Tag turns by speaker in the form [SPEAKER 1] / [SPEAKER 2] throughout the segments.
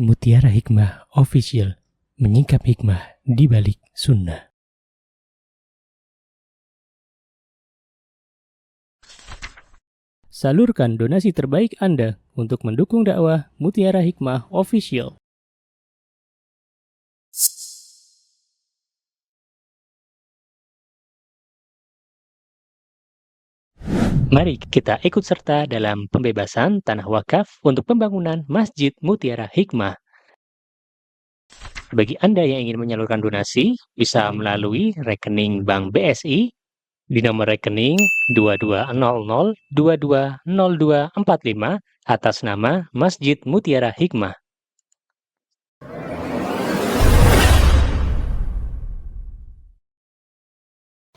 [SPEAKER 1] Mutiara Hikmah Official, menyingkap hikmah di balik sunnah. Salurkan donasi terbaik Anda untuk mendukung dakwah Mutiara Hikmah Official. Mari kita ikut serta dalam pembebasan tanah wakaf untuk pembangunan Masjid Mutiara Hikmah. Bagi Anda yang ingin menyalurkan donasi, bisa melalui rekening Bank BSI di nomor rekening 2200220245 atas nama Masjid Mutiara Hikmah.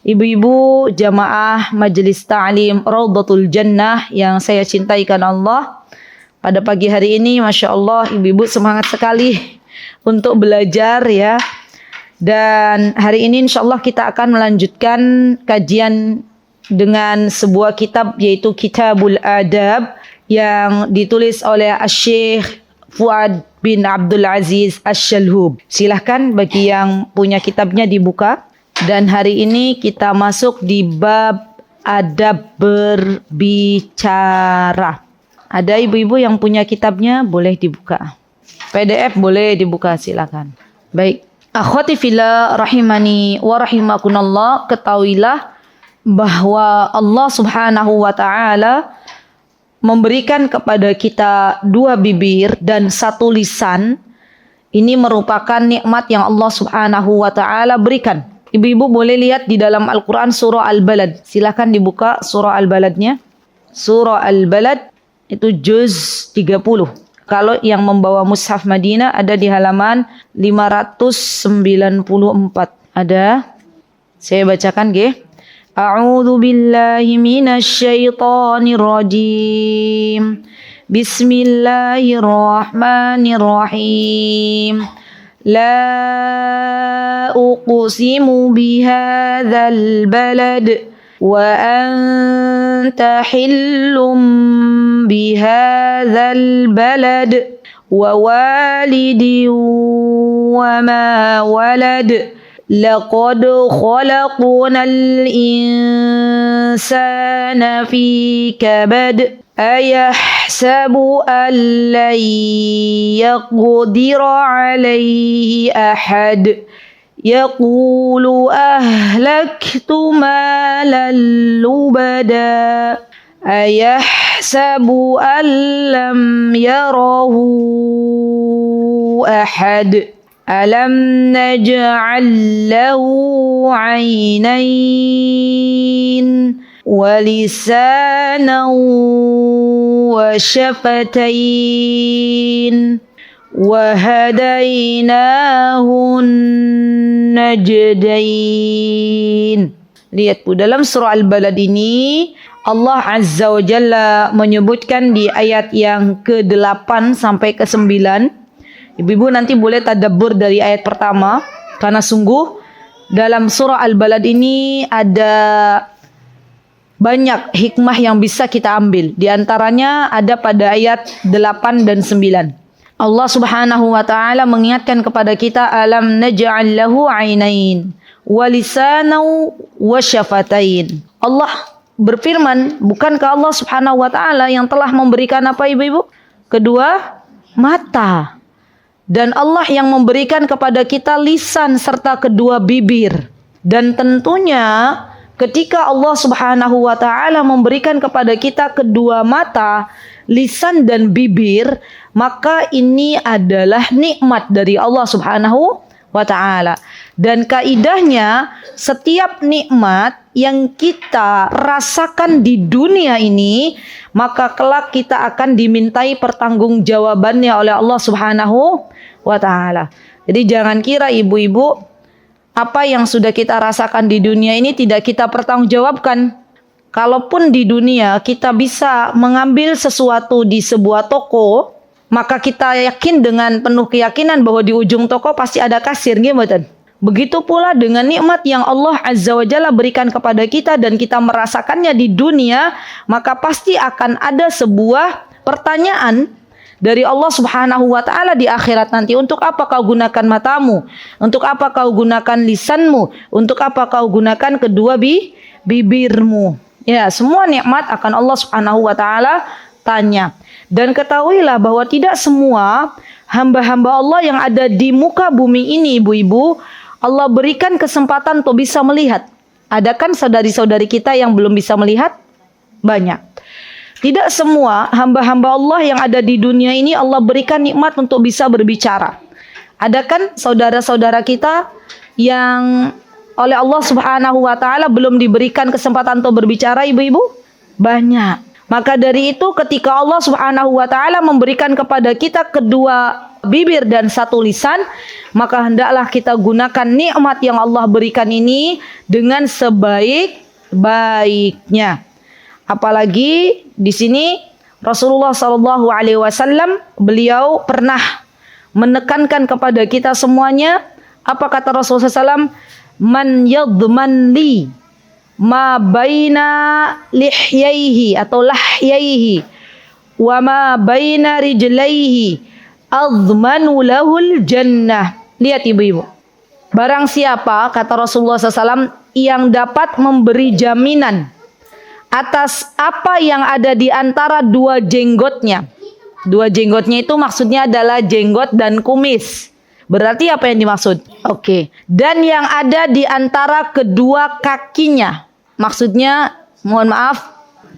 [SPEAKER 2] Ibu-ibu jamaah Majelis Ta'lim Raudhatul Jannah yang saya cintaikan Allah, pada pagi hari ini Masya Allah ibu-ibu semangat sekali untuk belajar ya. Dan hari ini insya Allah kita akan melanjutkan kajian dengan sebuah kitab, yaitu Kitabul Adab yang ditulis oleh Syekh Fuad bin Abdul Aziz Asy-Shalhub. Silahkan bagi yang punya kitabnya dibuka. Dan hari ini kita masuk di bab adab berbicara. Ada ibu-ibu yang punya kitabnya, boleh dibuka. PDF boleh dibuka, silakan. Baik. Akhwati fillah rahimani wa rahimakunallah, ketahuilah bahwa Allah Subhanahu wa taala memberikan kepada kita dua bibir dan satu lisan. Ini merupakan nikmat yang Allah Subhanahu wa taala berikan. Ibu-ibu boleh lihat di dalam Al-Quran surah Al-Balad. Silakan dibuka surah Al-Baladnya. Surah Al-Balad itu juz 30. Kalau yang membawa mushaf Madinah ada di halaman 594. Ada? Saya bacakan nggih. A'udzu billahi minasyaitonir rajim. Bismillahirrahmanirrahim. La uqsimu bihadzal balad wa anta hillum bihadzal balad wa walidin wa ma walad laqad khalaqnal insana fi kabad ayahsabu an lan yaqdira alaihi ahad yaqulu ahlaktu malan lubada ayahsabu an lam yarahu ahad alam naj'al lahu 'ainain walisanan wa syafatain wa hadainahun najdain. Lihat Bu, dalam surah Al-Balad ini Allah Azza wa Jalla menyebutkan di ayat yang ke-8 sampai ke-9. Ibu-ibu nanti boleh tadabbur dari ayat pertama, karena sungguh dalam surah Al-Balad ini ada banyak hikmah yang bisa kita ambil. Di antaranya ada pada ayat 8 dan 9. Allah Subhanahu wa taala mengingatkan kepada kita, alam naj'al lahu 'ainain wa lisanan wa syafatain. Allah berfirman, bukankah Allah Subhanahu wa taala yang telah memberikan apa ibu-ibu? Kedua mata. Dan Allah yang memberikan kepada kita lisan serta kedua bibir. Dan tentunya ketika Allah Subhanahu wa taala memberikan kepada kita kedua mata, lisan dan bibir, maka ini adalah nikmat dari Allah Subhanahu wa taala. Dan kaidahnya, setiap nikmat yang kita rasakan di dunia ini, maka kelak kita akan dimintai pertanggungjawabannya oleh Allah Subhanahu wa taala. Jadi jangan kira ibu-ibu apa yang sudah kita rasakan di dunia ini tidak kita pertanggungjawabkan. Kalaupun di dunia kita bisa mengambil sesuatu di sebuah toko, maka kita yakin dengan penuh keyakinan bahwa di ujung toko pasti ada kasir, gitu. Begitu pula dengan nikmat yang Allah Azza wa Jalla berikan kepada kita dan kita merasakannya di dunia, maka pasti akan ada sebuah pertanyaan dari Allah Subhanahu wa taala di akhirat nanti. Untuk apa kau gunakan matamu? Untuk apa kau gunakan lisanmu? Untuk apa kau gunakan kedua bibirmu? Ya, semua nikmat akan Allah Subhanahu wa taala tanya. Dan ketahuilah bahwa tidak semua hamba-hamba Allah yang ada di muka bumi ini, ibu-ibu, Allah berikan kesempatan untuk bisa melihat. Ada kan saudari-saudari kita yang belum bisa melihat? Banyak. Tidak semua hamba-hamba Allah yang ada di dunia ini Allah berikan nikmat untuk bisa berbicara. Ada kan saudara-saudara kita yang oleh Allah Subhanahu wa taala belum diberikan kesempatan untuk berbicara, ibu-ibu? Banyak. Maka dari itu ketika Allah Subhanahu wa taala memberikan kepada kita kedua bibir dan satu lisan, maka hendaklah kita gunakan nikmat yang Allah berikan ini dengan sebaik-baiknya. Apalagi di sini Rasulullah Shallallahu Alaihi Wasallam beliau pernah menekankan kepada kita semuanya. Apa kata Rasulullah SAW? Man yadman li ma baina lihyaihi atau lahyaihi wa ma baina rijlaihi admanu lahul jannah. Lihat ibu-ibu. Barang siapa, kata Rasulullah SAW, yang dapat memberi jaminan atas apa yang ada di antara dua jenggotnya. Dua jenggotnya itu maksudnya adalah jenggot dan kumis. Berarti apa yang dimaksud? Oke. Dan yang ada di antara kedua kakinya. Maksudnya, mohon maaf,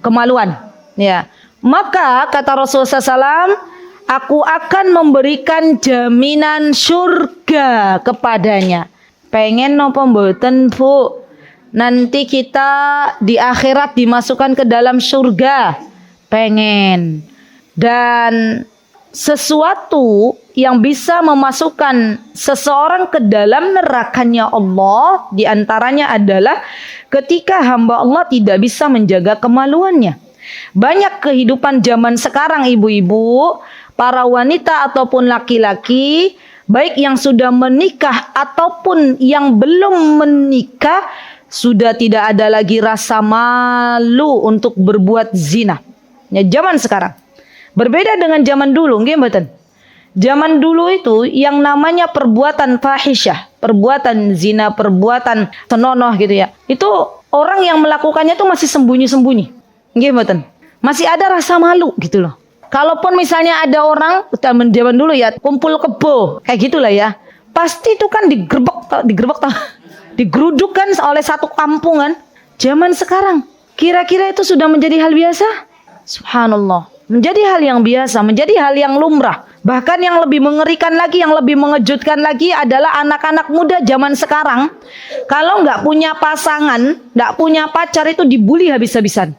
[SPEAKER 2] kemaluan. Ya. Maka kata Rasulullah SAW, aku akan memberikan jaminan surga kepadanya. Pengen nopo mboten, Bu? Nanti kita di akhirat dimasukkan ke dalam surga. Pengen. Dan sesuatu yang bisa memasukkan seseorang ke dalam nerakanya Allah, diantaranya adalah ketika hamba Allah tidak bisa menjaga kemaluannya. Banyak kehidupan zaman sekarang, ibu-ibu, para wanita ataupun laki-laki, baik yang sudah menikah ataupun yang belum menikah, sudah tidak ada lagi rasa malu untuk berbuat zina. Ya, zaman sekarang berbeda dengan zaman dulu, nggih mboten? Zaman dulu itu yang namanya perbuatan fahisyah, perbuatan zina, perbuatan senonoh gitu ya. Itu orang yang melakukannya itu masih sembunyi-sembunyi. Nggih mboten? Masih ada rasa malu gitu loh. Kalaupun misalnya ada orang zaman dulu ya, kumpul kebo, kayak gitulah ya. Pasti itu kan digeruduk kan oleh satu kampungan. Zaman sekarang kira-kira itu sudah menjadi hal biasa? Subhanallah, menjadi hal yang biasa, menjadi hal yang lumrah. Bahkan yang lebih mengerikan lagi, yang lebih mengejutkan lagi adalah anak-anak muda zaman sekarang. Kalau nggak punya pasangan, nggak punya pacar itu dibully habis-habisan.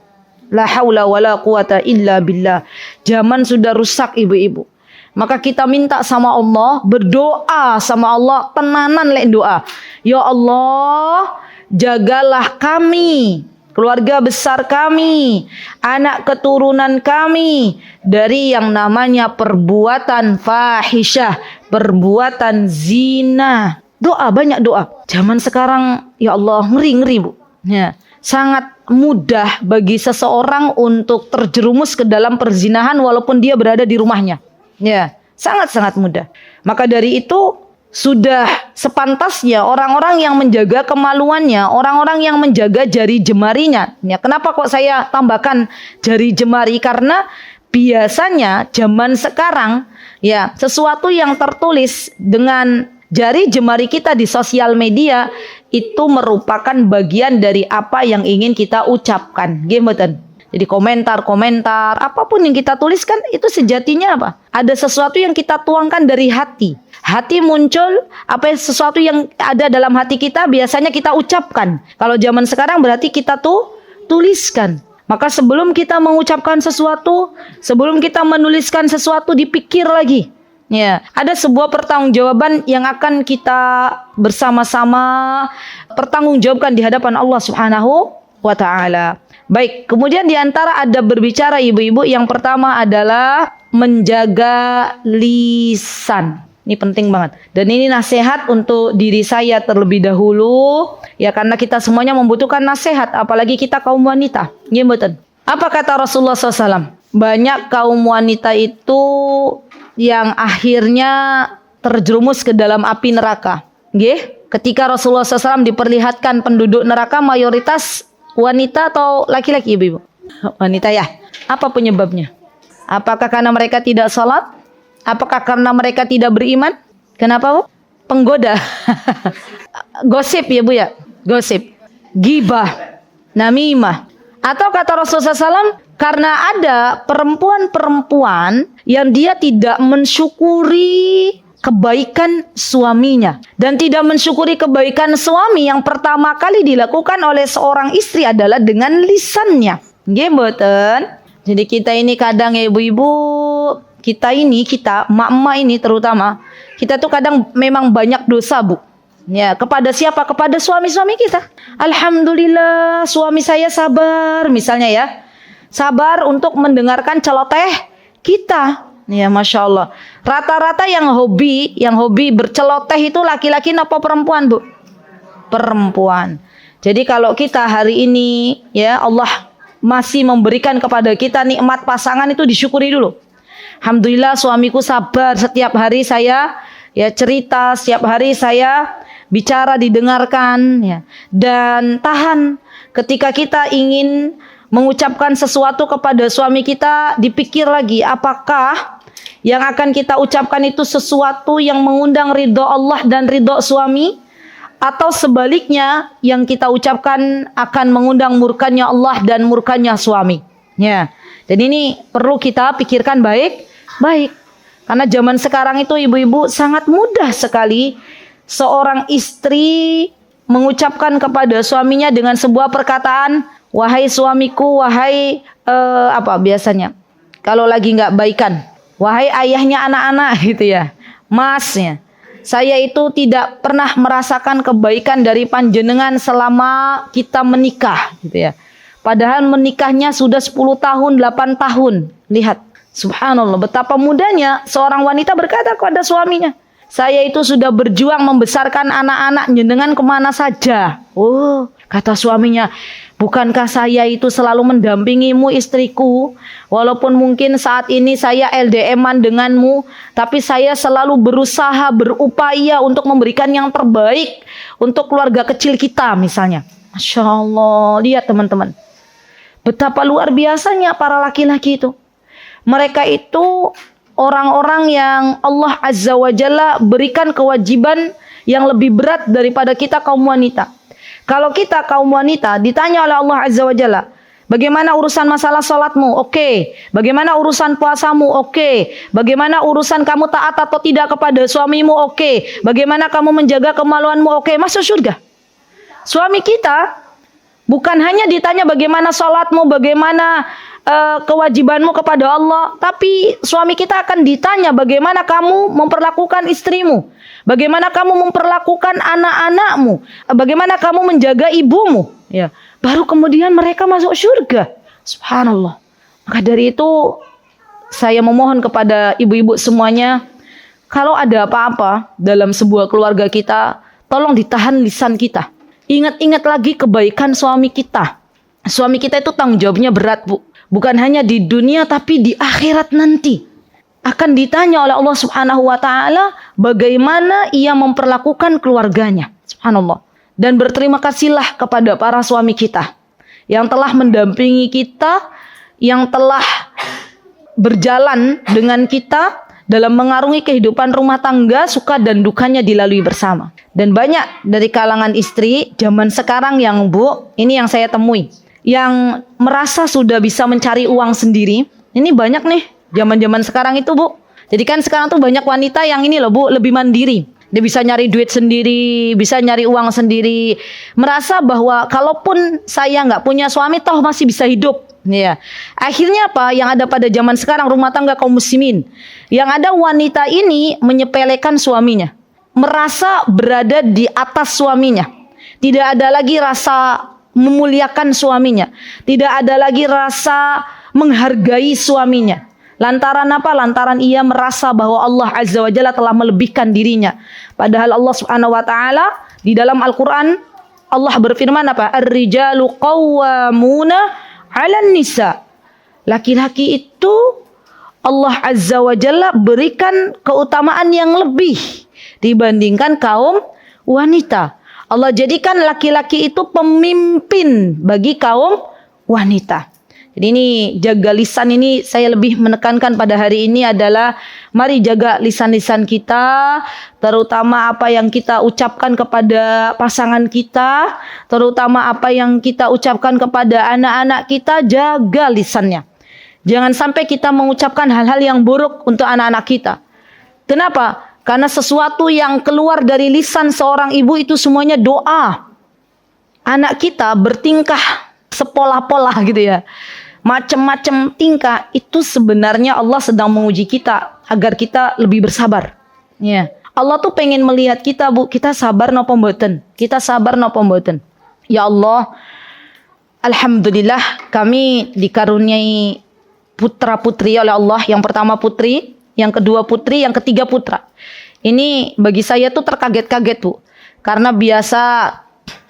[SPEAKER 2] La haula wala quwata illa billah. Zaman sudah rusak, ibu-ibu. Maka kita minta sama Allah, berdoa sama Allah, tenanan lek doa. Ya Allah, jagalah kami, keluarga besar kami, anak keturunan kami dari yang namanya perbuatan fahisyah, perbuatan zina. Doa, banyak doa. Zaman sekarang, ya Allah, ngeri-ngeri, Bu. Ya, sangat mudah bagi seseorang untuk terjerumus ke dalam perzinahan walaupun dia berada di rumahnya. Ya, sangat-sangat mudah. Maka dari itu sudah sepantasnya orang-orang yang menjaga kemaluannya, orang-orang yang menjaga jari jemarinya. Ya, kenapa kok saya tambahkan jari jemari? Karena biasanya zaman sekarang ya, sesuatu yang tertulis dengan jari jemari kita di sosial media itu merupakan bagian dari apa yang ingin kita ucapkan. Gimana? Jadi komentar-komentar, apapun yang kita tuliskan itu sejatinya apa? Ada sesuatu yang kita tuangkan dari hati. Hati muncul, sesuatu yang ada dalam hati kita biasanya kita ucapkan. Kalau zaman sekarang berarti kita tuliskan. Maka sebelum kita mengucapkan sesuatu, sebelum kita menuliskan sesuatu, dipikir lagi. Ya, ada sebuah pertanggungjawaban yang akan kita bersama-sama pertanggungjawabkan di hadapan Allah Subhanahu wa taala. Baik, kemudian di antara adab berbicara, ibu-ibu, yang pertama adalah menjaga lisan. Ini penting banget. Dan ini nasihat untuk diri saya terlebih dahulu, ya, karena kita semuanya membutuhkan nasihat, apalagi kita kaum wanita. Nggih mboten? Apa kata Rasulullah SAW? banyak kaum wanita itu yang akhirnya terjerumus ke dalam api neraka. Nggih, ketika Rasulullah SAW diperlihatkan penduduk neraka mayoritas wanita atau laki-laki, ibu-ibu? Wanita ya. Apa penyebabnya? Apakah karena mereka tidak salat? Apakah karena mereka tidak beriman? Kenapa, Bu? Penggoda. Gosip ya, Bu ya? Gosip. Gibah. Namimah. Atau kata Rasulullah SAW, karena ada perempuan-perempuan yang dia tidak mensyukuri kebaikan suaminya. Dan tidak mensyukuri kebaikan suami yang pertama kali dilakukan oleh seorang istri adalah dengan lisannya. Nggih mboten? Jadi kita ini kadang ya ibu-ibu, kita emak-emak ini terutama, kita tuh kadang memang banyak dosa, Bu. Ya, kepada siapa? Kepada suami-suami kita. Alhamdulillah suami saya sabar misalnya ya. Sabar untuk mendengarkan celoteh kita. Ya, Masya Allah. Rata-rata yang hobi berceloteh itu laki-laki apa perempuan, Bu? Perempuan. Jadi kalau kita hari ini ya Allah masih memberikan kepada kita nikmat pasangan itu disyukuri dulu. Alhamdulillah suamiku sabar, setiap hari saya ya cerita, setiap hari saya bicara didengarkan ya. Dan tahan ketika kita ingin mengucapkan sesuatu kepada suami kita, dipikir lagi apakah yang akan kita ucapkan itu sesuatu yang mengundang ridho Allah dan ridho suami, atau sebaliknya yang kita ucapkan akan mengundang murkanya Allah dan murkanya suami. Ya. Dan ini perlu kita pikirkan baik-baik. Karena zaman sekarang itu ibu-ibu sangat mudah sekali seorang istri mengucapkan kepada suaminya dengan sebuah perkataan, wahai suamiku, wahai apa biasanya kalau lagi nggak baikan, wahai ayahnya anak-anak gitu ya, masnya, saya itu tidak pernah merasakan kebaikan dari panjenengan selama kita menikah gitu ya. Padahal menikahnya sudah 10 tahun, 8 tahun. Lihat, subhanallah betapa mudahnya seorang wanita berkata kepada suaminya, saya itu sudah berjuang membesarkan anak-anak jenengan kemana saja. Oh, kata suaminya, bukankah saya itu selalu mendampingimu istriku? Walaupun mungkin saat ini saya LDM-an denganmu, tapi saya selalu berusaha, berupaya untuk memberikan yang terbaik untuk keluarga kecil kita misalnya. Masya Allah, lihat teman-teman. Betapa luar biasanya para laki-laki itu. Mereka itu orang-orang yang Allah Azza wa Jalla berikan kewajiban yang lebih berat daripada kita kaum wanita. Kalau kita kaum wanita ditanya oleh Allah Azza wa Jalla, bagaimana urusan masalah sholatmu? Oke. Bagaimana urusan puasamu? Oke. Bagaimana urusan kamu taat atau tidak kepada suamimu? Oke. Bagaimana kamu menjaga kemaluanmu? Oke. Masuk surga. Suami kita bukan hanya ditanya bagaimana sholatmu, bagaimana kewajibanmu kepada Allah, tapi suami kita akan ditanya bagaimana kamu memperlakukan istrimu, bagaimana kamu memperlakukan anak-anakmu, bagaimana kamu menjaga ibumu, ya. Baru kemudian mereka masuk surga. Subhanallah. Maka dari itu saya memohon kepada ibu-ibu semuanya, kalau ada apa-apa dalam sebuah keluarga kita, tolong ditahan lisan kita. Ingat-ingat lagi kebaikan suami kita. Suami kita itu tanggung jawabnya berat, Bu. Bukan hanya di dunia tapi di akhirat nanti. Akan ditanya oleh Allah Subhanahu wa taala bagaimana ia memperlakukan keluarganya. Subhanallah. Dan berterima kasihlah kepada para suami kita yang telah mendampingi kita, yang telah berjalan dengan kita dalam mengarungi kehidupan rumah tangga, suka dan dukanya dilalui bersama. Dan banyak dari kalangan istri zaman sekarang yang Bu, ini yang saya temui, yang merasa sudah bisa mencari uang sendiri. Ini banyak nih zaman-zaman sekarang itu, Bu. Jadi kan sekarang tuh banyak wanita yang ini loh, Bu, lebih mandiri. Dia bisa nyari duit sendiri, bisa nyari uang sendiri. Merasa bahwa kalaupun saya nggak punya suami, toh masih bisa hidup. Ya. Akhirnya apa? Yang ada pada zaman sekarang rumah tangga kaum muslimin, yang ada wanita ini menyepelekan suaminya, merasa berada di atas suaminya. Tidak ada lagi rasa memuliakan suaminya, tidak ada lagi rasa menghargai suaminya. Lantaran apa? Lantaran ia merasa bahwa Allah Azza wa Jalla telah melebihkan dirinya. Padahal Allah Subhanahu wa taala di dalam Al-Qur'an Allah berfirman apa? Ar-rijalu qawwamuna 'alan nisa. Laki-laki itu Allah Azza wa Jalla berikan keutamaan yang lebih dibandingkan kaum wanita. Allah jadikan laki-laki itu pemimpin bagi kaum wanita. Jadi ini jaga lisan ini saya lebih menekankan pada hari ini adalah mari jaga lisan-lisan kita, terutama apa yang kita ucapkan kepada pasangan kita, terutama apa yang kita ucapkan kepada anak-anak kita, jaga lisannya. Jangan sampai kita mengucapkan hal-hal yang buruk untuk anak-anak kita. Kenapa? Karena sesuatu yang keluar dari lisan seorang ibu itu semuanya doa. Anak kita bertingkah sepola-pola gitu ya. Macam-macam tingkah itu sebenarnya Allah sedang menguji kita agar kita lebih bersabar. Ya. Allah tuh pengen melihat kita, Bu, kita sabar napa mboten? Kita sabar napa mboten? Ya Allah, alhamdulillah kami dikaruniai putra-putri oleh Allah. Yang pertama putri, yang kedua putri, yang ketiga putra. Ini bagi saya tuh terkaget-kaget, Bu. Karena biasa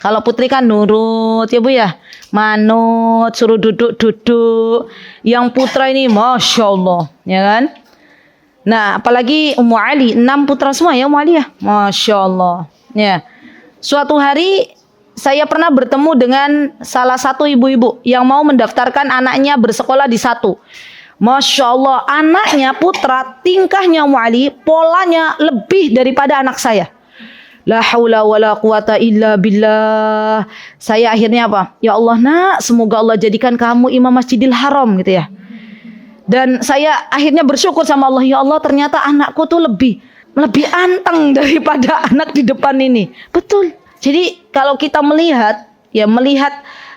[SPEAKER 2] kalau putri kan nurut ya Bu ya, manut, suruh duduk-duduk. Yang putra ini Masya Allah, ya kan? Nah apalagi Ummu Ali, 6 putra semua ya Ummu Ali ya, Masya Allah. Ya. Suatu hari saya pernah bertemu dengan salah satu ibu-ibu yang mau mendaftarkan anaknya bersekolah di satu. Masya Allah, anaknya putra, tingkahnya Ummu Ali, polanya lebih daripada anak saya. La haula wala quwata illa billah. Saya akhirnya apa? Ya Allah nak, semoga Allah jadikan kamu imam Masjidil Haram gitu ya. Dan saya akhirnya bersyukur sama Allah, ya Allah ternyata anakku tuh lebih anteng daripada anak di depan ini. Betul. Jadi kalau kita melihat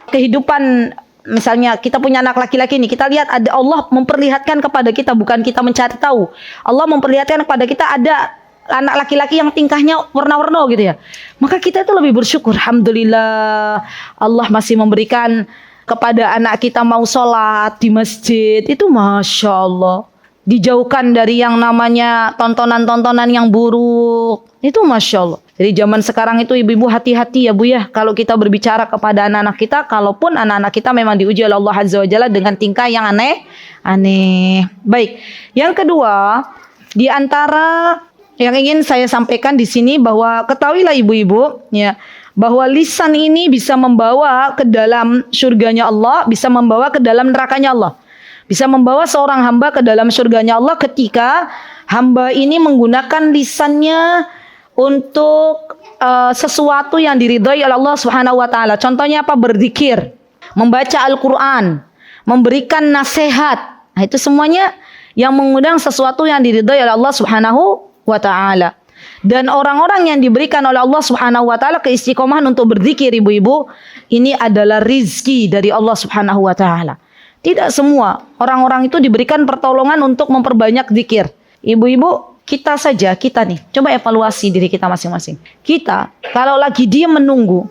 [SPEAKER 2] kehidupan, misalnya kita punya anak laki-laki ini, kita lihat ada Allah memperlihatkan kepada kita, bukan kita mencari tahu. Allah memperlihatkan kepada kita ada anak laki-laki yang tingkahnya warna-warna gitu ya. Maka kita itu lebih bersyukur. Alhamdulillah Allah masih memberikan kepada anak kita mau sholat di masjid. Itu Masya Allah. Dijauhkan dari yang namanya tontonan-tontonan yang buruk. Itu Masya Allah. Jadi zaman sekarang itu ibu-ibu hati-hati ya Bu ya. Kalau kita berbicara kepada anak-anak kita, kalaupun anak-anak kita memang diuji oleh Allah Azza wa Jalla dengan tingkah yang aneh. Baik. Yang kedua, di antara yang ingin saya sampaikan di sini bahwa ketahuilah ibu-ibu ya, bahwa lisan ini bisa membawa ke dalam surganya Allah, bisa membawa ke dalam nerakanya Allah. Bisa membawa seorang hamba ke dalam surganya Allah ketika hamba ini menggunakan lisannya untuk sesuatu yang diridhai oleh Allah Subhanahu wa taala. Contohnya apa? Berzikir, membaca Al-Qur'an, memberikan nasihat. Nah, itu semuanya yang mengundang sesuatu yang diridhai oleh Allah Subhanahu wa ta'ala. Dan orang-orang yang diberikan oleh Allah Subhanahu wa ta'ala keistiqomahan untuk berzikir ibu-ibu, ini adalah rizki dari Allah Subhanahu wa ta'ala. Tidak semua orang-orang itu diberikan pertolongan untuk memperbanyak zikir. Ibu-ibu, kita saja, kita nih, coba evaluasi diri kita masing-masing. Kita kalau lagi diam menunggu,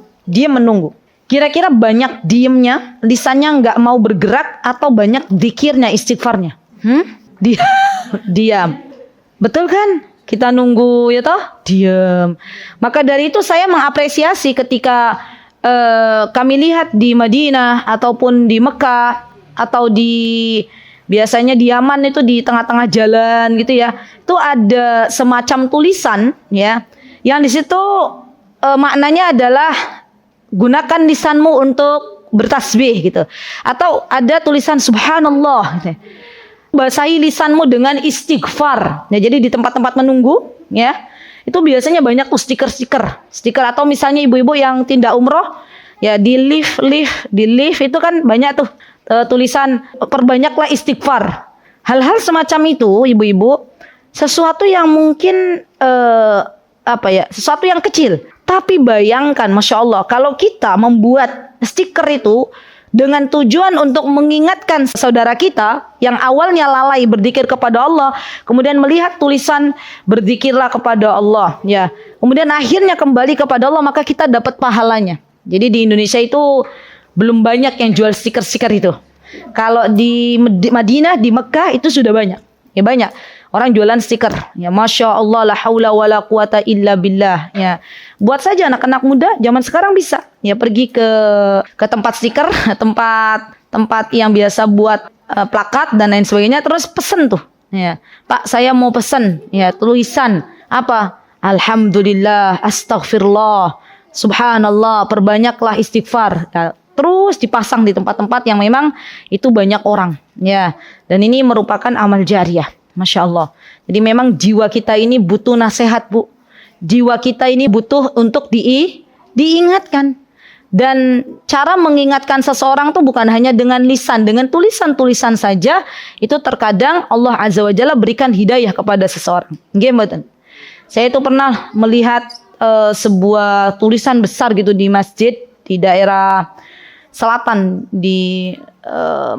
[SPEAKER 2] kira-kira banyak diamnya, lisannya nggak mau bergerak, atau banyak zikirnya, istighfarnya? Diam. Betul kan? Kita nunggu ya toh, diam. Maka dari itu saya mengapresiasi ketika kami lihat di Madinah ataupun di Mekah atau biasanya di Yaman itu di tengah-tengah jalan gitu ya. Itu ada semacam tulisan ya, yang di situ maknanya adalah gunakan lisanmu untuk bertasbih gitu. Atau ada tulisan subhanallah gitu. Basahi lisanmu dengan istighfar. Ya, jadi di tempat-tempat menunggu ya, itu biasanya banyak tuh stiker atau misalnya ibu-ibu yang tindak umroh ya, di lift itu kan banyak tuh tulisan perbanyaklah istighfar. Hal-hal semacam itu ibu-ibu, sesuatu yang mungkin sesuatu yang kecil, tapi bayangkan Masya Allah kalau kita membuat stiker itu dengan tujuan untuk mengingatkan saudara kita yang awalnya lalai berzikir kepada Allah, kemudian melihat tulisan berzikirlah kepada Allah ya, kemudian akhirnya kembali kepada Allah, maka kita dapat pahalanya. Jadi di Indonesia itu belum banyak yang jual stiker-stiker itu. Kalau di Madinah, di Mekah itu sudah banyak. Ya banyak orang jualan stiker. Ya Masya Allah, la haula wala quwata illa billah. Ya buat saja anak-anak muda zaman sekarang bisa. Ya pergi ke tempat stiker, tempat yang biasa buat plakat dan lain sebagainya, terus pesen tuh. Ya, Pak, saya mau pesen ya tulisan apa? Alhamdulillah, astaghfirullah, subhanallah, perbanyaklah istighfar. Ya, terus dipasang di tempat-tempat yang memang itu banyak orang. Ya, dan ini merupakan amal jariah. Masya Allah. Jadi memang jiwa kita ini butuh nasihat, Bu. Jiwa kita ini butuh untuk diingatkan. Dan cara mengingatkan seseorang tuh bukan hanya dengan lisan, dengan tulisan-tulisan saja itu terkadang Allah Azza wa Jalla berikan hidayah kepada seseorang. Nggih. Saya itu pernah melihat sebuah tulisan besar gitu di masjid di daerah selatan di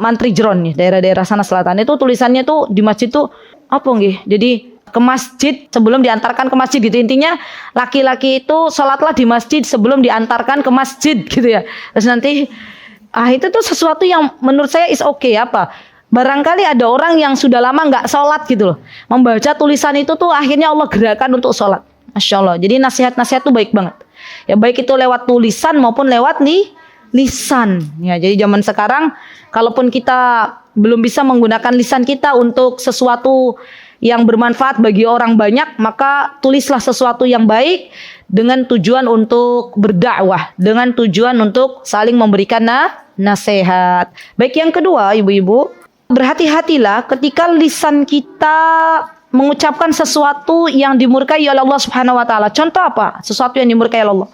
[SPEAKER 2] Mantrijron ya, daerah-daerah sana selatan. Itu tulisannya tuh di masjid tuh apa nggih? Jadi ke masjid sebelum diantarkan ke masjid gitu. Intinya laki-laki itu sholatlah di masjid sebelum diantarkan ke masjid gitu ya. Terus nanti itu tuh sesuatu yang menurut saya is okay apa. Barangkali ada orang yang sudah lama nggak sholat gitu loh. Membaca tulisan itu tuh akhirnya Allah gerakan untuk sholat. Masya Allah. Jadi nasihat-nasihat tuh baik banget. Ya baik itu lewat tulisan maupun lewat lisan. Ya jadi zaman sekarang kalaupun kita belum bisa menggunakan lisan kita untuk sesuatu yang bermanfaat bagi orang banyak, maka tulislah sesuatu yang baik dengan tujuan untuk berdakwah, dengan tujuan untuk saling memberikan nasihat. Baik, yang kedua, ibu-ibu, berhati-hatilah ketika lisan kita mengucapkan sesuatu yang dimurkai oleh Allah Subhanahu wa taala. Contoh apa? Sesuatu yang dimurkai oleh Allah.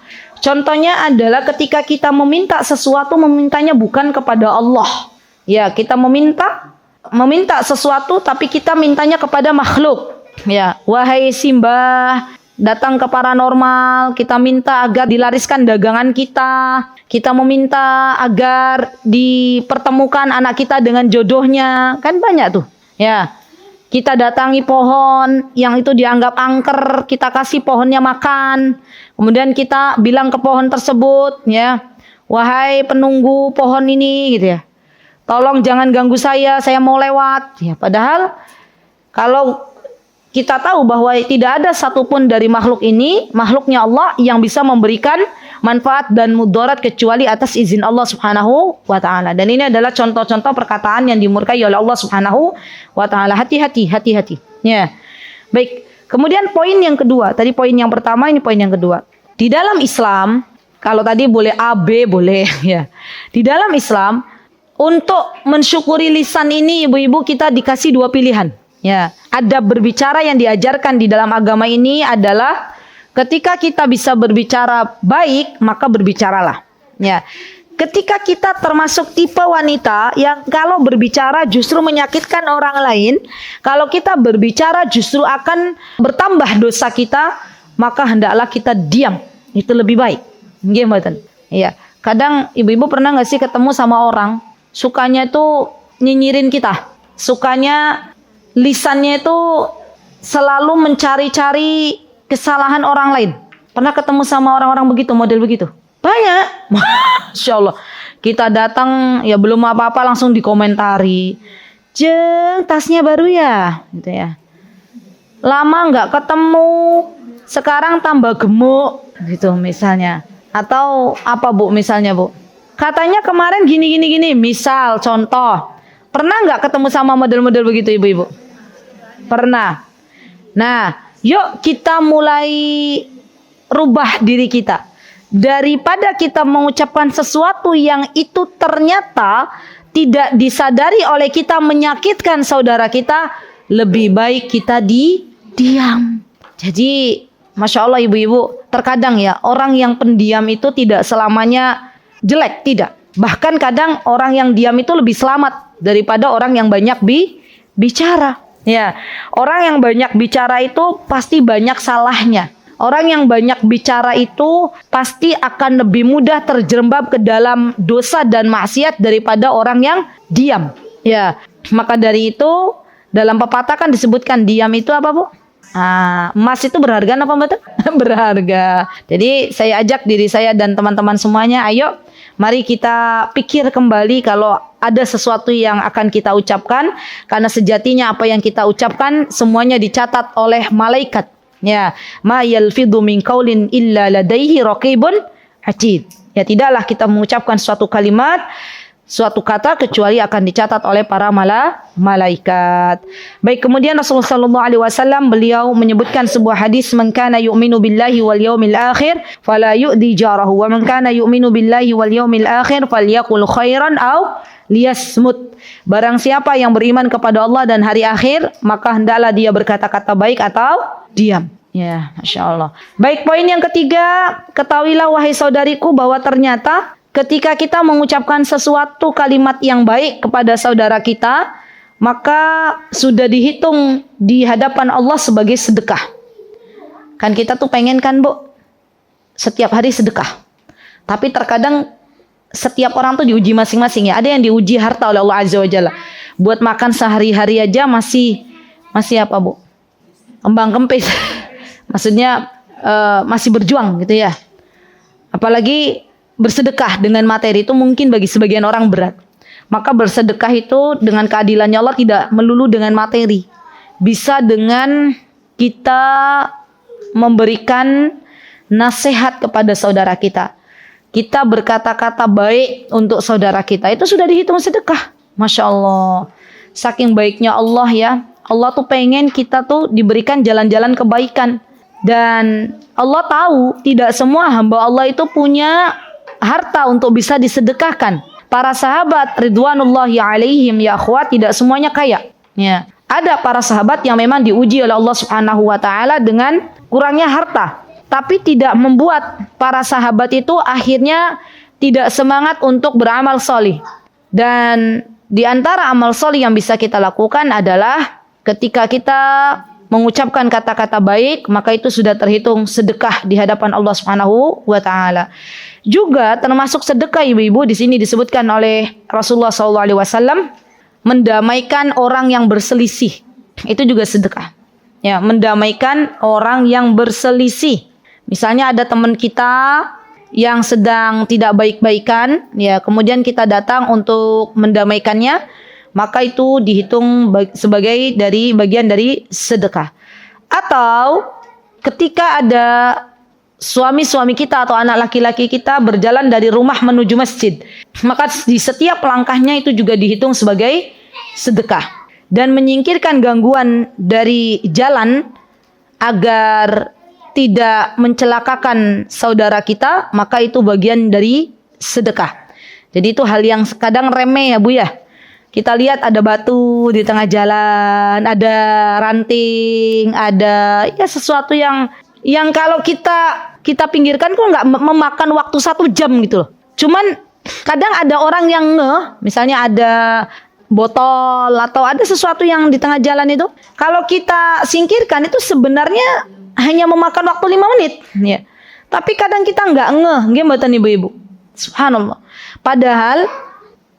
[SPEAKER 2] Contohnya adalah ketika kita meminta sesuatu, memintanya bukan kepada Allah. Ya, kita meminta sesuatu tapi kita mintanya kepada makhluk. Ya, wahai Simbah, datang ke paranormal, kita minta agar dilariskan dagangan kita. Kita meminta agar dipertemukan anak kita dengan jodohnya. Kan banyak tuh. Ya. Kita datangi pohon yang itu dianggap angker, kita kasih pohonnya makan. Kemudian kita bilang ke pohon tersebut, ya, wahai penunggu pohon ini, gitu ya. Tolong jangan ganggu saya mau lewat. Ya, padahal kalau kita tahu bahwa tidak ada satupun dari makhluk ini, makhluknya Allah yang bisa memberikan manfaat dan mudarat kecuali atas izin Allah Subhanahu wa taala. Dan ini adalah contoh-contoh perkataan yang dimurkai oleh Allah Subhanahu wa taala. Hati-hati. Ya. Baik. Kemudian poin yang kedua, tadi poin yang pertama, ini poin yang kedua. Di dalam Islam, kalau tadi boleh A, B, boleh ya. Di dalam Islam, untuk mensyukuri lisan ini, ibu-ibu, kita dikasih dua pilihan. Ya, adab berbicara yang diajarkan di dalam agama ini adalah ketika kita bisa berbicara baik, maka berbicaralah. Ya, ketika kita termasuk tipe wanita yang kalau berbicara justru menyakitkan orang lain, kalau kita berbicara justru akan bertambah dosa kita, maka hendaklah kita diam. Itu lebih baik. Gimana? Ya, kadang ibu-ibu pernah nggak sih ketemu sama orang? Sukanya itu nyinyirin kita. Sukanya lisannya itu selalu mencari-cari kesalahan orang lain. Pernah ketemu sama orang-orang begitu, model begitu? Banyak. Masya Allah. Kita datang ya belum apa-apa langsung dikomentari. Jeng, tasnya baru ya? Gitu ya. Lama nggak ketemu, sekarang tambah gemuk. Gitu misalnya. Atau apa Bu misalnya Bu? Katanya kemarin gini. Misal, contoh. Pernah nggak ketemu sama model-model begitu ibu-ibu? Pernah. Nah, yuk kita mulai rubah diri kita. Daripada kita mengucapkan sesuatu yang itu ternyata tidak disadari oleh kita menyakitkan saudara kita, lebih baik kita diam. Jadi, Masya Allah ibu-ibu, terkadang ya orang yang pendiam itu tidak selamanya jelek, tidak. Bahkan kadang orang yang diam itu lebih selamat daripada orang yang banyak bicara. Ya, orang yang banyak bicara itu pasti banyak salahnya. Orang yang banyak bicara itu pasti akan lebih mudah terjerembab ke dalam dosa dan maksiat daripada orang yang diam. Ya, maka dari itu dalam pepatah kan disebutkan diam itu apa Bu? Emas itu berharga apa betul? Berharga. Jadi saya ajak diri saya dan teman-teman semuanya, ayo mari kita pikir kembali kalau ada sesuatu yang akan kita ucapkan, karena sejatinya apa yang kita ucapkan semuanya dicatat oleh malaikat. Ya, ma yalfidhu min qaulin illa ladaihi raqibun atid. Ya, tidaklah kita mengucapkan suatu kalimat suatu kata kecuali akan dicatat oleh para malaikat. Baik, kemudian Rasulullah sallallahu alaihi wasallam beliau menyebutkan sebuah hadis, "Man kana yu'minu billahi wal yaumil akhir fala yu'dhi jarahu wa man kana yu'minu billahi wal yaumil akhir falyaqul khairan aw liyasmut." Barang siapa yang beriman kepada Allah dan hari akhir, maka hendaklah dia berkata-kata baik atau diam. Ya, Masya Allah. Baik, poin yang ketiga, ketahuilah wahai saudariku bahwa ternyata ketika kita mengucapkan sesuatu kalimat yang baik kepada saudara kita, maka sudah dihitung di hadapan Allah sebagai sedekah. Kan kita tuh pengen kan Bu, setiap hari sedekah. Tapi terkadang setiap orang tuh diuji masing-masing ya. Ada yang diuji harta oleh Allah Azza wa Jalla. Buat makan sehari-hari aja masih apa Bu? Kembang kempis. Maksudnya masih berjuang gitu ya. Apalagi bersedekah dengan materi itu mungkin bagi sebagian orang berat. Maka bersedekah itu dengan keadilannya Allah tidak melulu dengan materi. Bisa dengan kita memberikan nasihat kepada saudara kita. Kita berkata-kata baik untuk saudara kita. Itu sudah dihitung sedekah. Masya Allah. Saking baiknya Allah ya. Allah tuh pengen kita tuh diberikan jalan-jalan kebaikan. Dan Allah tahu tidak semua hamba Allah itu punya harta untuk bisa disedekahkan. Para sahabat ridwanullahi alaihim ya akhwat tidak semuanya kaya. Ya. Ada para sahabat yang memang diuji oleh Allah Subhanahu wa taala dengan kurangnya harta. Tapi tidak membuat para sahabat itu akhirnya tidak semangat untuk beramal solih. Dan di antara amal solih yang bisa kita lakukan adalah ketika kita mengucapkan kata-kata baik, maka itu sudah terhitung sedekah di hadapan Allah Subhanahu wa taala. Juga termasuk sedekah ibu-ibu di sini disebutkan oleh Rasulullah SAW mendamaikan orang yang berselisih. Itu juga sedekah. Ya, mendamaikan orang yang berselisih. Misalnya ada teman kita yang sedang tidak baik-baikan, ya, kemudian kita datang untuk mendamaikannya, maka itu dihitung sebagai bagian dari sedekah. Atau ketika ada suami-suami kita atau anak laki-laki kita berjalan dari rumah menuju masjid, maka di setiap langkahnya itu juga dihitung sebagai sedekah. Dan menyingkirkan gangguan dari jalan agar tidak mencelakakan saudara kita, maka itu bagian dari sedekah. Jadi itu hal yang kadang remeh ya Bu ya. Kita lihat ada batu di tengah jalan, ada ranting, ada ya sesuatu yang kalau kita pinggirkan kok nggak memakan waktu 1 jam gitu loh. Cuman kadang ada orang yang misalnya ada botol atau ada sesuatu yang di tengah jalan itu, kalau kita singkirkan itu sebenarnya hanya memakan waktu 5 menit ya. Tapi kadang kita nggak nggih mboten ibu-ibu. Subhanallah. Padahal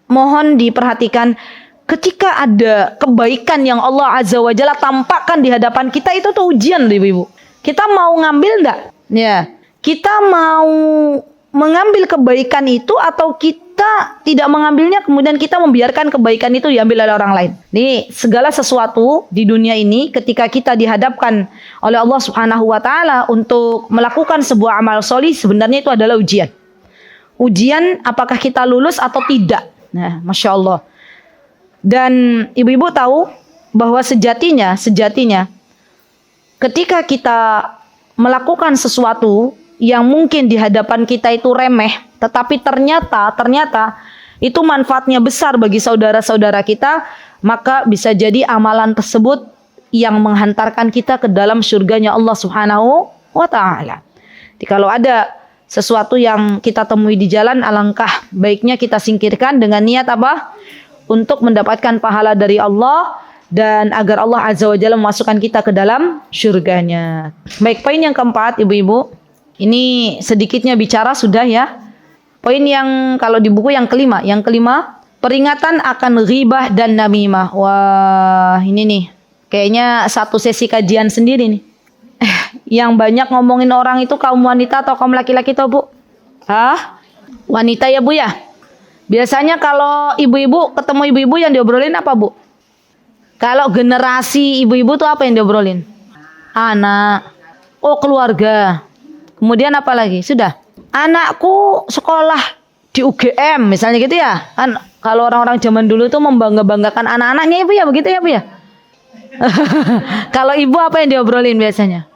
[SPEAKER 2] mohon diperhatikan ketika ada kebaikan yang Allah Azza wa Jalla tampakkan di hadapan kita, itu tuh ujian ibu-ibu. Kita mau ngambil enggak? Ya. Kita mau mengambil kebaikan itu atau kita tidak mengambilnya, kemudian kita membiarkan kebaikan itu diambil oleh orang lain. Nih, segala sesuatu di dunia ini ketika kita dihadapkan oleh Allah Subhanahu wa taala untuk melakukan sebuah amal solih, sebenarnya itu adalah ujian. Ujian apakah kita lulus atau tidak. Nah, Masya Allah. Dan ibu-ibu tahu bahwa sejatinya ketika kita melakukan sesuatu yang mungkin di hadapan kita itu remeh, tetapi ternyata itu manfaatnya besar bagi saudara-saudara kita, maka bisa jadi amalan tersebut yang menghantarkan kita ke dalam surganya Allah Subhanahu wa taala. Jadi kalau ada sesuatu yang kita temui di jalan, alangkah baiknya kita singkirkan dengan niat apa? Untuk mendapatkan pahala dari Allah dan agar Allah Azza wa Jalla memasukkan kita ke dalam surganya. Baik, poin yang keempat ibu-ibu. Ini sedikitnya bicara sudah ya. Poin yang kalau di buku yang kelima, peringatan akan ghibah dan namimah. Wah, ini nih kayaknya satu sesi kajian sendiri nih. Yang banyak ngomongin orang itu kaum wanita atau kaum laki-laki tuh Bu? Hah? Wanita ya Bu ya? Biasanya kalau ibu-ibu ketemu ibu-ibu yang diobrolin apa Bu? Kalau generasi ibu-ibu tuh apa yang diobrolin? Anak. Oh, keluarga. Kemudian apa lagi? Sudah. Anakku sekolah di UGM misalnya gitu ya. Kan kalau orang-orang zaman dulu tuh membangga-banggakan anak-anaknya ibu ya, begitu ya Bu ya. Kalau ibu apa yang diobrolin biasanya?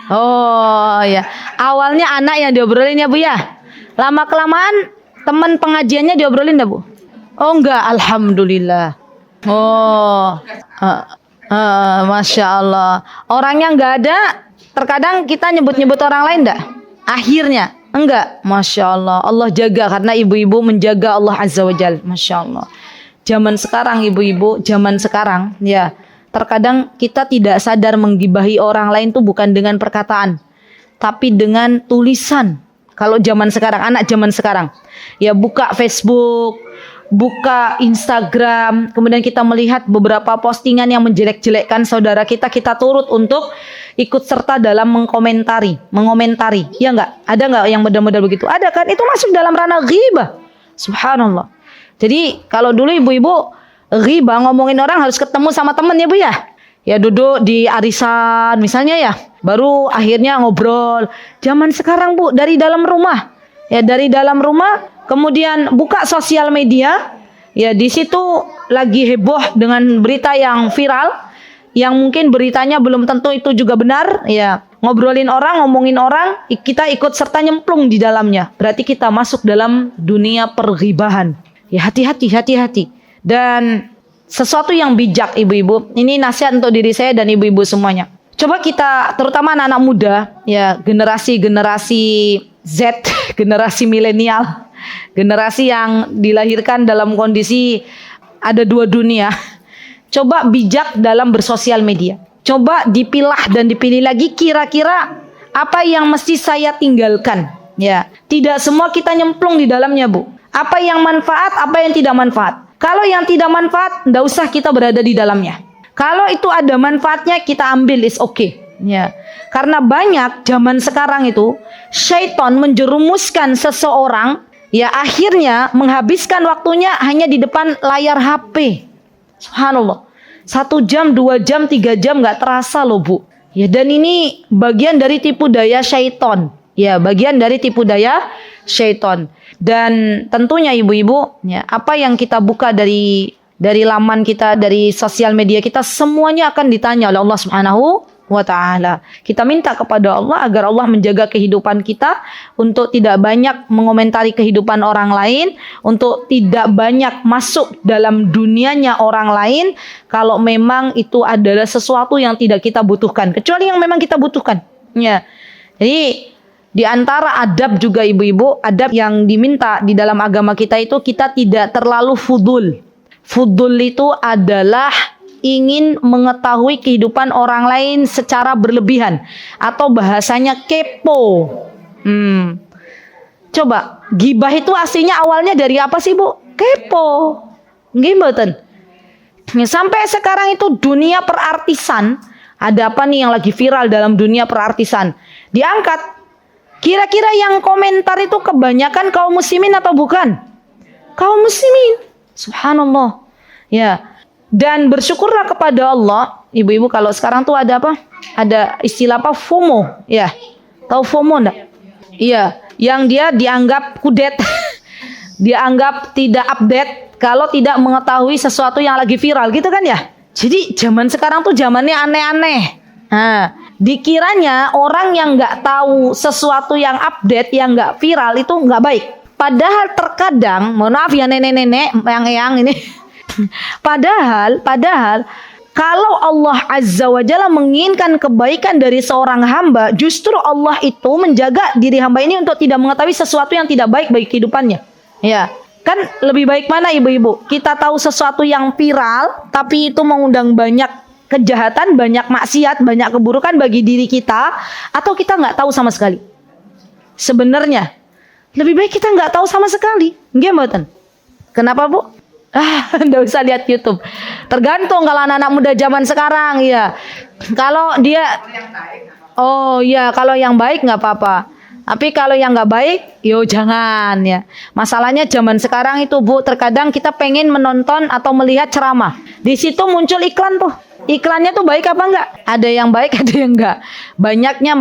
[SPEAKER 2] Oh ya, awalnya anak yang diobrolin ya Bu ya. Lama kelamaan teman pengajiannya diobrolin dah Bu? Oh enggak, alhamdulillah. Oh, masya Allah. Orangnya enggak ada, terkadang kita nyebut-nyebut orang lain enggak? Akhirnya enggak, masya Allah. Allah jaga karena ibu-ibu menjaga Allah Azza wa Jal, masya Allah. Zaman sekarang ibu-ibu, zaman sekarang ya. Terkadang kita tidak sadar menggibahi orang lain tuh bukan dengan perkataan, tapi dengan tulisan. Kalau zaman sekarang, anak zaman sekarang, ya buka Facebook, buka Instagram, kemudian kita melihat beberapa postingan yang menjelek-jelekkan saudara kita, kita turut untuk ikut serta dalam mengomentari, ya enggak? Ada enggak yang model-model begitu? Ada kan? Itu masuk dalam ranah ghibah. Subhanallah. Jadi kalau dulu ibu-ibu ghibah ngomongin orang harus ketemu sama temen ya Bu ya. Ya duduk di arisan misalnya ya, baru akhirnya ngobrol. Zaman sekarang Bu, dari dalam rumah. Ya dari dalam rumah, kemudian buka sosial media. Ya di situ lagi heboh dengan berita yang viral, yang mungkin beritanya belum tentu itu juga benar. Ya ngobrolin orang, ngomongin orang, kita ikut serta nyemplung di dalamnya. Berarti kita masuk dalam dunia perghibahan. Ya hati-hati. Dan sesuatu yang bijak ibu-ibu, ini nasihat untuk diri saya dan ibu-ibu semuanya. Coba kita, terutama anak-anak muda, ya generasi Z, generasi milenial, generasi yang dilahirkan dalam kondisi ada dua dunia. Coba bijak dalam bersosial media. Coba dipilah dan dipilih lagi kira-kira apa yang mesti saya tinggalkan. Ya, tidak semua kita nyemplung di dalamnya Bu. Apa yang manfaat, apa yang tidak manfaat. Kalau yang tidak manfaat, tidak usah kita berada di dalamnya. Kalau itu ada manfaatnya, kita ambil, is okay. Ya. Karena banyak zaman sekarang itu, syaitan menjerumuskan seseorang, ya akhirnya menghabiskan waktunya hanya di depan layar HP. Subhanallah. 1 jam, 2 jam, 3 jam nggak terasa loh Bu. Ya, dan ini bagian dari tipu daya syaitan. Ya, bagian dari tipu daya syaitan. Dan tentunya ibu-ibu, ya, apa yang kita buka dari laman kita, dari sosial media kita, semuanya akan ditanya oleh Allah Subhanahu wa Ta'ala. Kita minta kepada Allah agar Allah menjaga kehidupan kita, untuk tidak banyak mengomentari kehidupan orang lain, untuk tidak banyak masuk dalam dunianya orang lain, kalau memang itu adalah sesuatu yang tidak kita butuhkan, kecuali yang memang kita butuhkan. Ya. Jadi di antara adab juga ibu-ibu, adab yang diminta di dalam agama kita itu, kita tidak terlalu fudul. Fudul itu adalah ingin mengetahui kehidupan orang lain secara berlebihan, atau bahasanya kepo. Coba, gibah itu aslinya awalnya dari apa sih Bu? Kepo. Gimana? Sampai sekarang itu dunia perartisan, ada apa nih yang lagi viral dalam dunia perartisan? Diangkat. Kira-kira yang komentar itu kebanyakan kaum muslimin atau bukan? Kaum muslimin. Subhanallah. Ya. Dan bersyukurlah kepada Allah, ibu-ibu, kalau sekarang tuh ada apa? Ada istilah apa? FOMO. Ya. Tahu FOMO enggak? Iya, yang dia dianggap kudet. Dianggap tidak update kalau tidak mengetahui sesuatu yang lagi viral gitu kan ya. Jadi zaman sekarang tuh zamannya aneh-aneh. Nah, dikiranya orang yang nggak tahu sesuatu yang update, yang nggak viral itu nggak baik. Padahal terkadang, mohon maaf ya nenek-nenek yang ini, padahal kalau Allah Azza wa Jalla menginginkan kebaikan dari seorang hamba, justru Allah itu menjaga diri hamba ini untuk tidak mengetahui sesuatu yang tidak baik bagi kehidupannya. Ya, kan lebih baik mana ibu-ibu? Kita tahu sesuatu yang viral, tapi itu mengundang banyak kejahatan, banyak maksiat, banyak keburukan bagi diri kita, atau kita nggak tahu sama sekali? Sebenarnya lebih baik kita nggak tahu sama sekali. Gimana? Kenapa Bu? Nggak usah lihat YouTube. Tergantung kalau anak-anak muda zaman sekarang ya. Kalau dia, oh ya, kalau yang baik nggak apa-apa. Tapi kalau yang nggak baik, yo jangan ya. Masalahnya zaman sekarang itu Bu, terkadang kita pengen menonton atau melihat ceramah. Di situ muncul iklan tuh. Iklannya tuh baik apa enggak? Ada yang baik, ada yang enggak. Banyaknya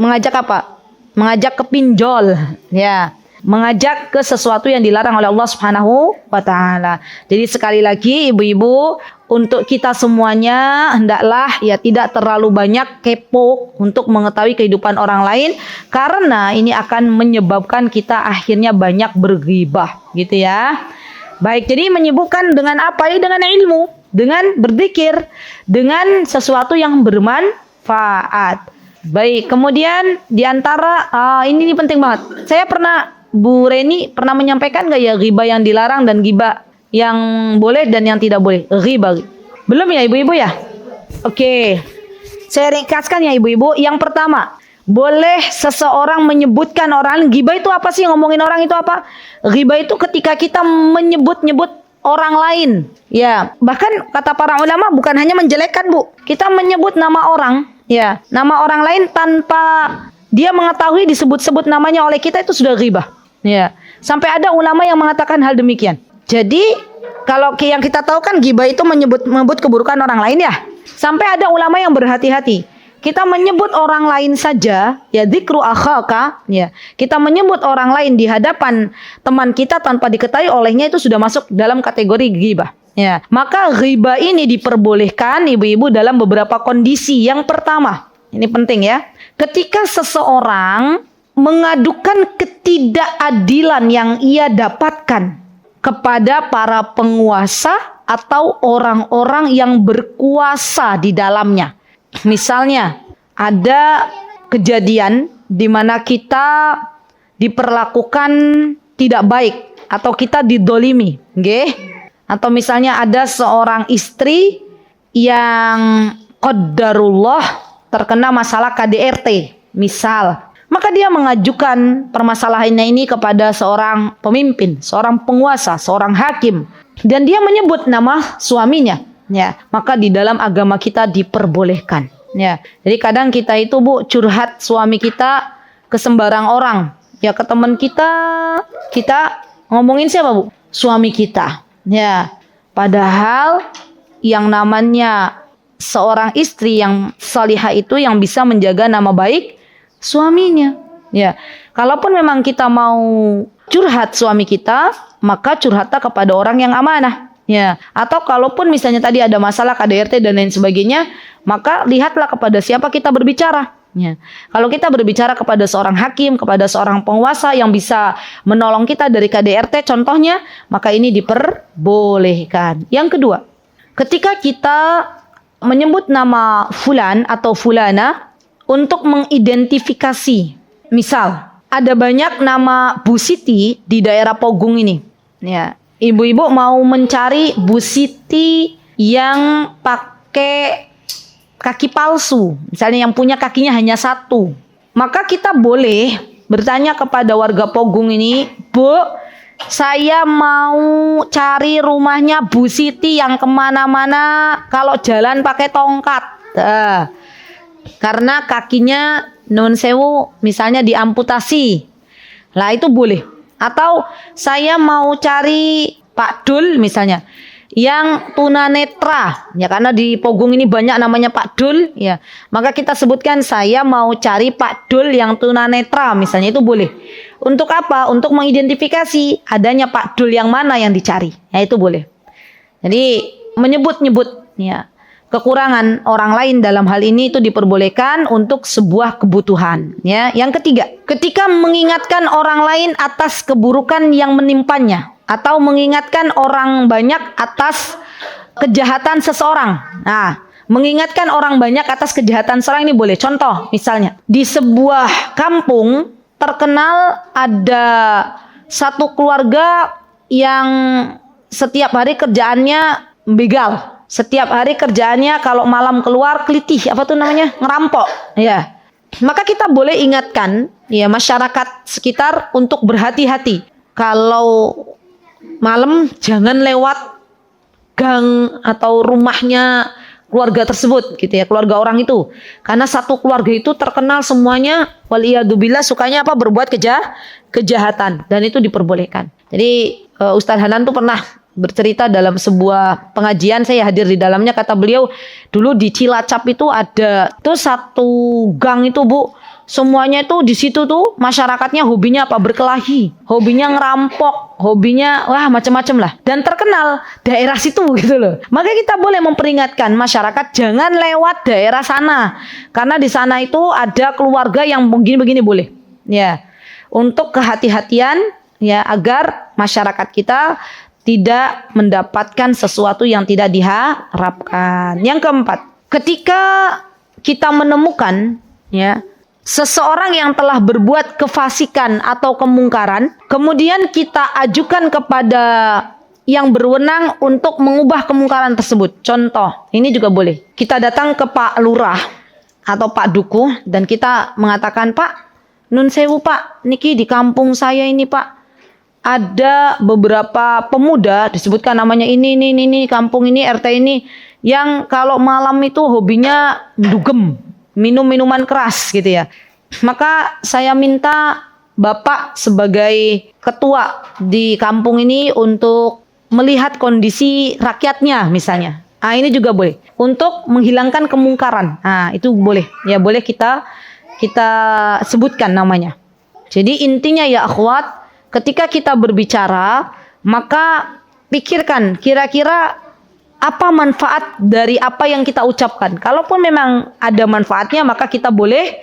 [SPEAKER 2] mengajak apa? Mengajak ke pinjol, ya. mengajak ke sesuatu yang dilarang oleh Allah Subhanahu wa taala. Jadi sekali lagi ibu-ibu, untuk kita semuanya hendaklah ya tidak terlalu banyak kepo untuk mengetahui kehidupan orang lain, karena ini akan menyebabkan kita akhirnya banyak berghibah gitu ya. Baik, jadi menyibukkan dengan apa? Ya dengan ilmu, dengan berzikir, dengan sesuatu yang bermanfaat. Baik, kemudian diantara ini penting banget. Saya pernah, Bu Reni pernah menyampaikan nggak ya ghibah yang dilarang dan ghibah yang boleh dan yang tidak boleh? Ghibah. Belum ya ibu-ibu ya? Oke. Saya ringkaskan ya ibu-ibu. Yang pertama, boleh seseorang menyebutkan orang. Ghibah itu apa sih? Ngomongin orang itu apa? Ghibah itu ketika kita menyebut-nyebut orang lain. Ya, bahkan kata para ulama bukan hanya menjelekkan, Bu. Kita menyebut nama orang. Ya, nama orang lain tanpa dia mengetahui disebut-sebut namanya oleh kita, itu sudah ghibah. Ya, sampai ada ulama yang mengatakan hal demikian. Jadi, kalau yang kita tahu kan ghibah itu menyebut keburukan orang lain ya. Sampai ada ulama yang berhati-hati. Kita menyebut orang lain saja, ya dzikru akhaka, ya. Kita menyebut orang lain di hadapan teman kita tanpa diketahui olehnya, itu sudah masuk dalam kategori ghibah. Ya, maka ghibah ini diperbolehkan ibu-ibu dalam beberapa kondisi. Yang pertama, ini penting ya. Ketika seseorang mengadukan ketidakadilan yang ia dapatkan kepada para penguasa atau orang-orang yang berkuasa di dalamnya. Misalnya, ada kejadian di mana kita diperlakukan tidak baik atau kita didolimi, nggih? Atau misalnya ada seorang istri yang qadarullah terkena masalah KDRT, misal. Maka dia mengajukan permasalahannya ini kepada seorang pemimpin, seorang penguasa, seorang hakim. Dan dia menyebut nama suaminya. Ya, maka di dalam agama kita diperbolehkan. Ya, jadi kadang kita itu, Bu, curhat suami kita ke sembarang orang. Ya, ke teman kita ngomongin siapa, Bu? Suami kita. Ya, padahal yang namanya seorang istri yang salihah itu yang bisa menjaga nama baik suaminya. Ya, kalaupun memang kita mau curhat suami kita, maka curhatlah kepada orang yang amanah. Ya, atau kalaupun misalnya tadi ada masalah KDRT dan lain sebagainya, maka lihatlah kepada siapa kita berbicara. Ya. Kalau kita berbicara kepada seorang hakim, kepada seorang penguasa yang bisa menolong kita dari KDRT contohnya, maka ini diperbolehkan. Yang kedua, ketika kita menyebut nama fulan atau fulana untuk mengidentifikasi, misal ada banyak nama Bu Siti di daerah Pogung ini. Ya, ibu-ibu mau mencari Bu Siti yang pakai kaki palsu, misalnya yang punya kakinya hanya satu, maka kita boleh bertanya kepada warga Pogung ini, Bu, saya mau cari rumahnya Bu Siti yang kemana-mana kalau jalan pakai tongkat, karena kakinya nun sewu misalnya diamputasi, lah itu boleh. Atau saya mau cari Pak Dul misalnya yang tunanetra, ya karena di Pogung ini banyak namanya Pak Dul, ya maka kita sebutkan saya mau cari Pak Dul yang tunanetra misalnya, itu boleh. Untuk apa? Untuk mengidentifikasi adanya Pak Dul yang mana yang dicari, ya itu boleh. Jadi menyebut-nyebut ya kekurangan orang lain dalam hal ini itu diperbolehkan untuk sebuah kebutuhan. Ya, yang ketiga, ketika mengingatkan orang lain atas keburukan yang menimpanya, atau mengingatkan orang banyak atas kejahatan seseorang. Nah, mengingatkan orang banyak atas kejahatan seseorang ini boleh. Contoh, misalnya di sebuah kampung terkenal ada satu keluarga yang setiap hari kerjaannya begal. Setiap hari kerjaannya kalau malam keluar kelitih, apa tuh namanya? Ngerampok. Ya. Maka kita boleh ingatkan ya masyarakat sekitar untuk berhati-hati. Kalau malam jangan lewat gang atau rumahnya keluarga tersebut gitu ya, keluarga orang itu. Karena satu keluarga itu terkenal semuanya waliyadzubillah sukanya apa? Berbuat kejahatan, dan itu diperbolehkan. Jadi Ustadz Hanan tuh pernah bercerita dalam sebuah pengajian, saya hadir di dalamnya, kata beliau dulu di Cilacap itu ada tuh satu gang itu, Bu, semuanya itu di situ tuh masyarakatnya hobinya apa? Berkelahi, hobinya ngerampok, hobinya wah macam-macam lah. Dan terkenal daerah situ gitu loh. Maka kita boleh memperingatkan masyarakat jangan lewat daerah sana. Karena di sana itu ada keluarga yang begini-begini boleh. Ya. Untuk kehati-hatian ya agar masyarakat kita tidak mendapatkan sesuatu yang tidak diharapkan. Yang keempat, ketika kita menemukan ya seseorang yang telah berbuat kefasikan atau kemungkaran, kemudian kita ajukan kepada yang berwenang untuk mengubah kemungkaran tersebut. Contoh, ini juga boleh. Kita datang ke Pak Lurah atau Pak Dukuh dan kita mengatakan, Pak, nun sewu Pak, niki di kampung saya ini Pak, ada beberapa pemuda, disebutkan namanya ini, kampung ini, RT ini, yang kalau malam itu hobinya dugem, minum minuman keras gitu ya. Maka saya minta Bapak sebagai ketua di kampung ini untuk melihat kondisi rakyatnya misalnya. Ah, ini juga boleh. Untuk menghilangkan kemungkaran. Ah, itu boleh. Ya, boleh kita sebutkan namanya. Jadi intinya ya akhwat, ketika kita berbicara, maka pikirkan kira-kira apa manfaat dari apa yang kita ucapkan. Kalaupun memang ada manfaatnya, maka kita boleh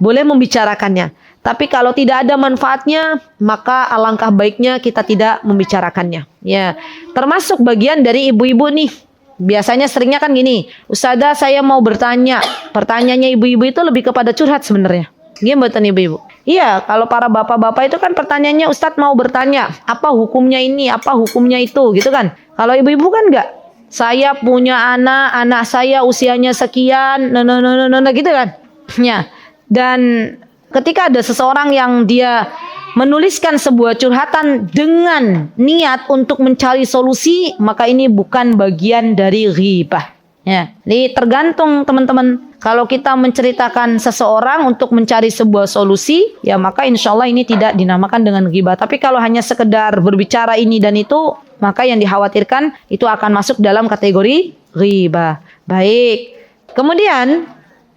[SPEAKER 2] membicarakannya. Tapi kalau tidak ada manfaatnya, maka alangkah baiknya kita tidak membicarakannya. Ya, termasuk bagian dari ibu-ibu nih. Biasanya seringnya kan gini, Ustazah saya mau bertanya. Pertanyaannya ibu-ibu itu lebih kepada curhat sebenarnya. Gimana ibu-ibu? Iya, kalau para bapak-bapak itu kan pertanyaannya Ustadz mau bertanya, apa hukumnya ini, apa hukumnya itu, gitu kan? Kalau ibu-ibu kan enggak. Saya punya anak saya usianya sekian, gitu kan? Ya. Dan ketika ada seseorang yang dia menuliskan sebuah curhatan dengan niat untuk mencari solusi, maka ini bukan bagian dari ghibah. Ya, jadi tergantung teman-teman. Kalau kita menceritakan seseorang untuk mencari sebuah solusi, ya maka insya Allah ini tidak dinamakan dengan ghibah. Tapi kalau hanya sekedar berbicara ini dan itu, maka yang dikhawatirkan itu akan masuk dalam kategori ghibah. Baik. Kemudian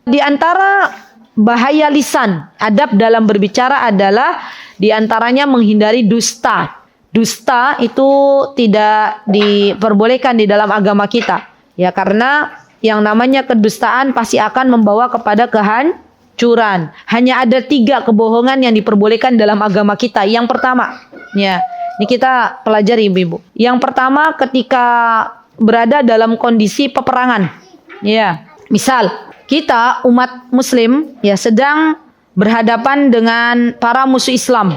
[SPEAKER 2] di antara bahaya lisan, adab dalam berbicara adalah di antaranya menghindari dusta. Dusta itu tidak diperbolehkan di dalam agama kita. Ya, karena yang namanya kedustaan pasti akan membawa kepada kehancuran. Hanya ada 3 kebohongan yang diperbolehkan dalam agama kita. Yang pertama, ya, ini kita pelajari ibu-ibu. Yang pertama ketika berada dalam kondisi peperangan. Ya, misal kita umat muslim ya sedang berhadapan dengan para musuh Islam.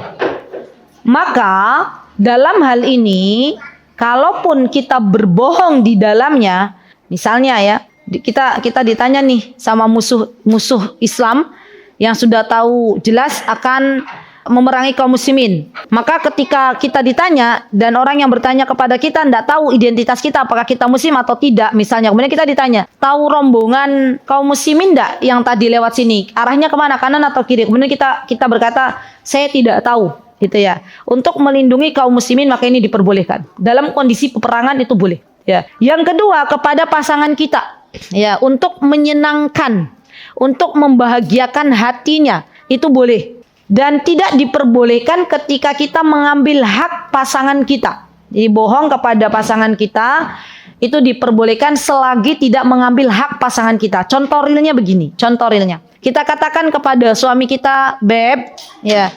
[SPEAKER 2] Maka dalam hal ini kalaupun kita berbohong di dalamnya, misalnya ya, kita ditanya nih sama musuh Islam yang sudah tahu jelas akan memerangi kaum muslimin. Maka ketika kita ditanya dan orang yang bertanya kepada kita tidak tahu identitas kita, apakah kita muslim atau tidak misalnya. Kemudian kita ditanya, tahu rombongan kaum muslimin tidak yang tadi lewat sini? Arahnya kemana? Kanan atau kiri? Kemudian kita berkata, saya tidak tahu. Gitu ya. Untuk melindungi kaum muslimin maka ini diperbolehkan. Dalam kondisi peperangan itu boleh. Ya. Yang kedua kepada pasangan kita. Ya, untuk menyenangkan, untuk membahagiakan hatinya itu boleh. Dan tidak diperbolehkan ketika kita mengambil hak pasangan kita. Jadi bohong kepada pasangan kita itu diperbolehkan selagi tidak mengambil hak pasangan kita. Contoh realnya begini. Contoh realnya. Kita katakan kepada suami kita, Beb, ya,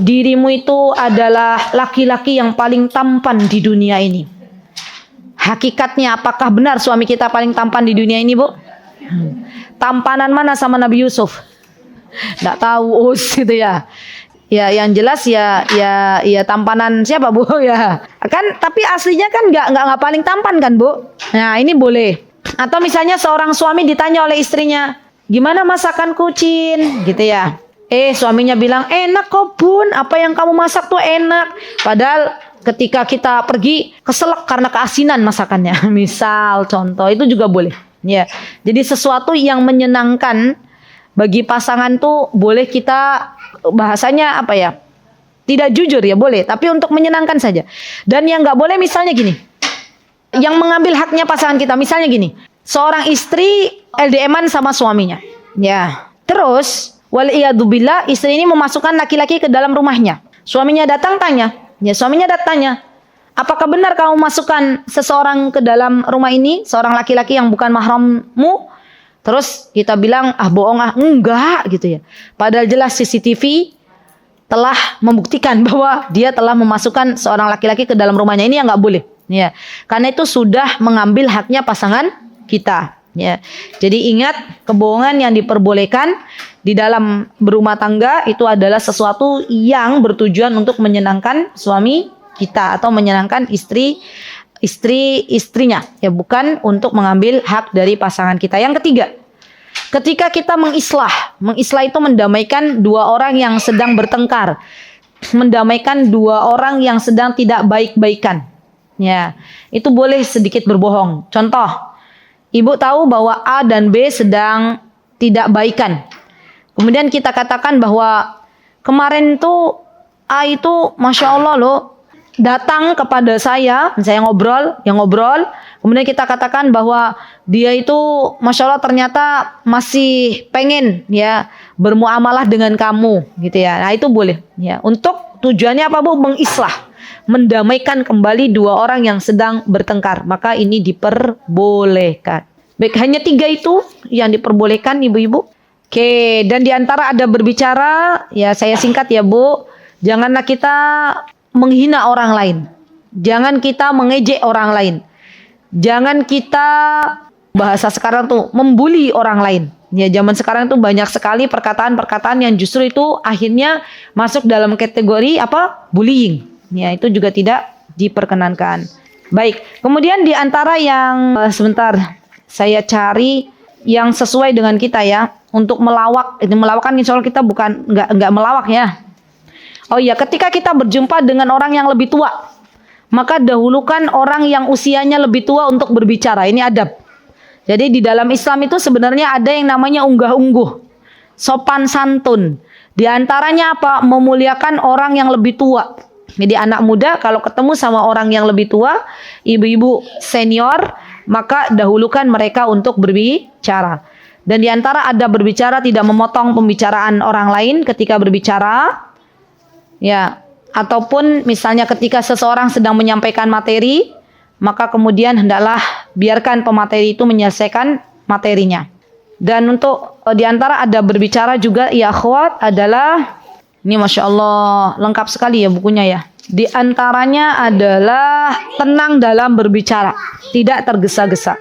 [SPEAKER 2] dirimu itu adalah laki-laki yang paling tampan di dunia ini. Hakikatnya apakah benar suami kita paling tampan di dunia ini, Bu? Tampanan mana sama Nabi Yusuf? Nggak tahu gitu ya. Ya yang jelas ya tampanan siapa, Bu? Ya. Kan tapi aslinya kan nggak paling tampan kan, Bu? Nah, ini boleh. Atau misalnya seorang suami ditanya oleh istrinya, "Gimana masakan kucing?" gitu ya. Suaminya bilang, "Enak kok, Bun. Apa yang kamu masak tuh enak." Padahal ketika kita pergi keselak karena keasinan masakannya. Misal contoh itu juga boleh. Ya. Jadi sesuatu yang menyenangkan bagi pasangan tuh boleh kita bahasanya apa ya? Tidak jujur ya boleh, tapi untuk menyenangkan saja. Dan yang nggak boleh misalnya gini, yang mengambil haknya pasangan kita, misalnya gini, seorang istri LDM-an sama suaminya, ya. Terus waliyadzubillah, istri ini memasukkan laki-laki ke dalam rumahnya. Suaminya datang tanya, apakah benar kamu masukkan seseorang ke dalam rumah ini, seorang laki-laki yang bukan mahrammu? Terus kita bilang, bohong, enggak gitu ya. Padahal jelas CCTV telah membuktikan bahwa dia telah memasukkan seorang laki-laki ke dalam rumahnya. Ini yang nggak boleh, ya. Karena itu sudah mengambil haknya pasangan kita, ya. Jadi ingat, kebohongan yang diperbolehkan di dalam berumah tangga itu adalah sesuatu yang bertujuan untuk menyenangkan suami kita atau menyenangkan istrinya, ya, bukan untuk mengambil hak dari pasangan kita. Yang ketiga, ketika kita mengislah itu mendamaikan dua orang yang sedang bertengkar, mendamaikan dua orang yang sedang tidak baik-baikan, ya, itu boleh sedikit berbohong. Contoh, ibu tahu bahwa A dan B sedang tidak baikan, kemudian kita katakan bahwa kemarin tuh A itu Masya Allah loh datang kepada saya ngobrol, kemudian kita katakan bahwa dia itu Masya Allah ternyata masih pengen, ya, bermuamalah dengan kamu gitu ya. Nah itu boleh, ya. Untuk tujuannya apa, Bu? Mengislah, mendamaikan kembali dua orang yang sedang bertengkar, maka ini diperbolehkan. Baik, hanya 3 itu yang diperbolehkan, ibu-ibu. Oke, dan diantara ada berbicara, ya saya singkat ya, Bu. Janganlah kita menghina orang lain. Jangan kita mengejek orang lain. Jangan kita, bahasa sekarang tuh, membuli orang lain. Ya, zaman sekarang tuh banyak sekali perkataan-perkataan yang justru itu akhirnya masuk dalam kategori apa? Bullying. Ya, itu juga tidak diperkenankan. Baik, kemudian di antara yang sebentar saya cari yang sesuai dengan kita ya, untuk melawak. Itu melawak kan insya Allah kita bukan enggak melawak ya. Oh iya, ketika kita berjumpa dengan orang yang lebih tua, maka dahulukan orang yang usianya lebih tua untuk berbicara. Ini adab. Jadi di dalam Islam itu sebenarnya ada yang namanya unggah-ungguh, sopan santun. Di antaranya apa? Memuliakan orang yang lebih tua. Jadi anak muda kalau ketemu sama orang yang lebih tua, ibu-ibu senior, maka dahulukan mereka untuk berbicara. Dan di antara adab berbicara tidak memotong pembicaraan orang lain ketika berbicara. Ya, ataupun misalnya ketika seseorang sedang menyampaikan materi, maka kemudian hendaklah biarkan pemateri itu menyelesaikan materinya. Dan untuk diantara ada berbicara juga ya akhwat adalah, ini Masya Allah lengkap sekali ya bukunya ya. Di antaranya adalah tenang dalam berbicara, tidak tergesa-gesa.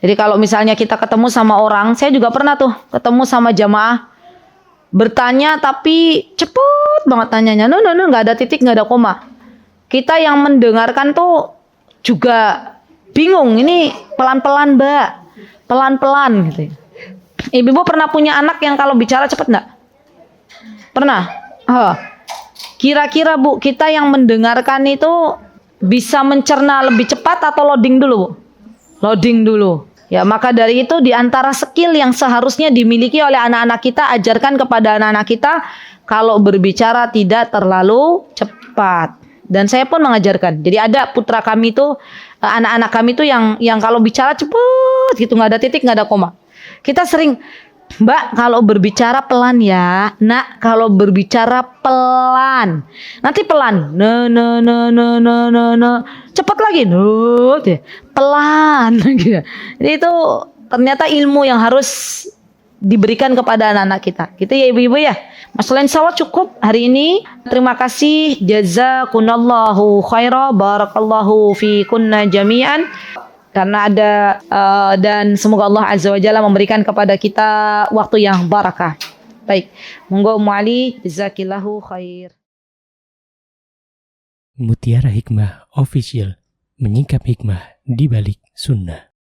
[SPEAKER 2] Jadi kalau misalnya kita ketemu sama orang, saya juga pernah tuh ketemu sama jamaah, bertanya tapi cepet banget tanyanya, no, nggak ada titik, nggak ada koma. Kita yang mendengarkan tuh juga bingung, ini pelan-pelan Mbak, pelan-pelan gitu. Ibu pernah punya anak yang kalau bicara cepet nggak? Pernah? Kira-kira Bu, kita yang mendengarkan itu bisa mencerna lebih cepat atau loading dulu Bu? Loading dulu. Ya, maka dari itu di antara skill yang seharusnya dimiliki oleh anak-anak kita, ajarkan kepada anak-anak kita kalau berbicara tidak terlalu cepat. Dan saya pun mengajarkan. Jadi ada putra kami itu, anak-anak kami itu yang kalau bicara cepet gitu, nggak ada titik, nggak ada koma. Kita sering, Mbak kalau berbicara pelan ya, Nak kalau berbicara pelan, nanti pelan, cepat lagi, pelan gitu. Jadi itu ternyata ilmu yang harus diberikan kepada anak-anak kita. Gitu ya ibu-ibu ya. Masalah insya Allah cukup hari ini. Terima kasih. Jazakunallahu khaira. Barakallahu fi kunna jami'an. Karena ada dan semoga Allah Azza wa Jalla memberikan kepada kita waktu yang barakah. Baik. Monggo Ummu Ali, jazakillahu khair.
[SPEAKER 1] Mutiara Hikmah Official, menyingkap hikmah di balik sunnah.